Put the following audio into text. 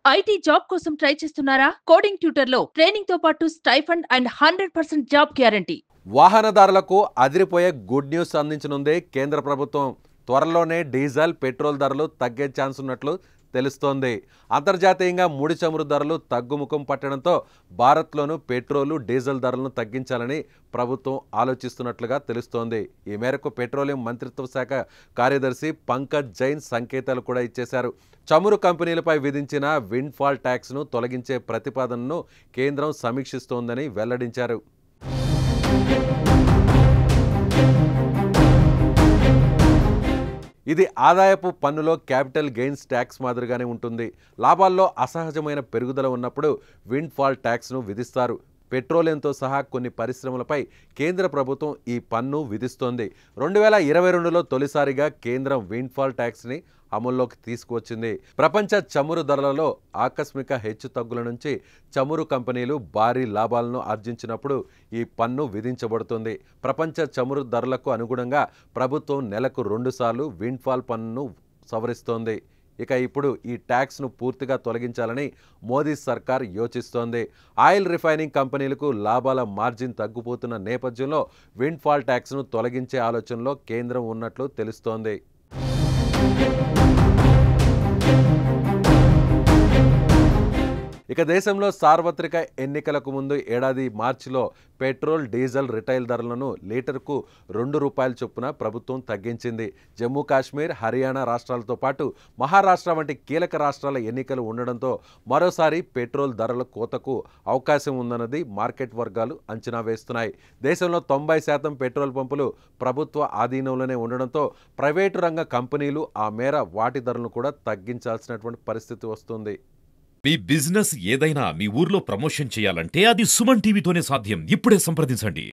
IT job కోసం try చేస్తున్నారా? Coding ట్యూటర్లో training తో పాటు స్టైఫండ్ అండ్ 100% జాబ్ గ్యారంటీ. వాహనదారులకు అదిరిపోయే గుడ్ న్యూస్ అందించనుంది కేంద్ర ప్రభుత్వం. త్వరలోనే డీజిల్, పెట్రోల్ ధరలు తగ్గే ఛాన్స్ ఉన్నట్లు తెలుస్తోంది. అంతర్జాతీయంగా ముడి చమురు ధరలు తగ్గుముఖం పట్టడంతో భారత్లోనూ పెట్రోలు, డీజిల్ ధరలను తగ్గించాలని ప్రభుత్వం ఆలోచిస్తున్నట్లుగా తెలుస్తోంది. ఈ మేరకు పెట్రోలియం మంత్రిత్వ శాఖ కార్యదర్శి పంకజ్ జైన్ సంకేతాలు కూడా ఇచ్చేశారు. చమురు కంపెనీలపై విధించిన విండ్ ఫాల్ ట్యాక్స్ను తొలగించే ప్రతిపాదనను కేంద్రం సమీక్షిస్తోందని వెల్లడించారు. ఇది ఆదాయపు పన్నులో క్యాపిటల్ గెయిన్స్ ట్యాక్స్ మాదిరిగానే ఉంటుంది. లాభాల్లో అసహజమైన పెరుగుదల ఉన్నప్పుడు విండ్ ఫాల్ ట్యాక్స్ను విధిస్తారు. పెట్రోలియంతో సహా కొన్ని పరిశ్రమలపై కేంద్ర ప్రభుత్వం ఈ పన్ను విధిస్తోంది. 2022లో తొలిసారిగా కేంద్రం విండ్ ఫాల్ ట్యాక్స్ని అమల్లోకి తీసుకువచ్చింది. ప్రపంచ చమురు ధరలలో ఆకస్మిక హెచ్చుతగ్గుల నుంచి చమురు కంపెనీలు భారీ లాభాలను ఆర్జించినప్పుడు ఈ పన్ను విధించబడుతుంది. ప్రపంచ చమురు ధరలకు అనుగుణంగా ప్రభుత్వం నెలకు 2 సార్లు విండ్ ఫాల్ పన్నును సవరిస్తోంది. ఇక ఇప్పుడు ఈ ట్యాక్స్ను పూర్తిగా తొలగించాలని మోదీ సర్కార్ యోచిస్తోంది. ఆయిల్ రిఫైనింగ్ కంపెనీలకు లాభాల మార్జిన్ తగ్గిపోతున్న నేపథ్యంలో విండ్ ఫాల్ ట్యాక్స్ను తొలగించే ఆలోచనలో కేంద్రం ఉన్నట్లు తెలుస్తోంది. ఇక దేశంలో సార్వత్రిక ఎన్నికలకు ముందు ఏడాది మార్చిలో పెట్రోల్, డీజిల్ రిటైల్ ధరలను లీటర్కు ₹2 చొప్పున ప్రభుత్వం తగ్గించింది. జమ్మూ కాశ్మీర్, హర్యానా రాష్ట్రాలతో పాటు మహారాష్ట్ర వంటి కీలక రాష్ట్రాల ఎన్నికలు ఉండడంతో మరోసారి పెట్రోల్ ధరల కోతకు అవకాశం ఉందన్నది మార్కెట్ వర్గాలు అంచనా వేస్తున్నాయి. దేశంలో 90% పెట్రోల్ పంపులు ప్రభుత్వ ఆధీనంలోనే ఉండడంతో ప్రైవేటు రంగ కంపెనీలు ఆ మేర వాటి ధరలను కూడా తగ్గించాల్సినటువంటి పరిస్థితి వస్తుంది. మీ బిజినెస్ ఏదైనా మీ ఊర్లో ప్రమోషన్ చేయాలంటే అది సుమన్ టీవీతోనే సాధ్యం. ఇప్పుడే సంప్రదించండి.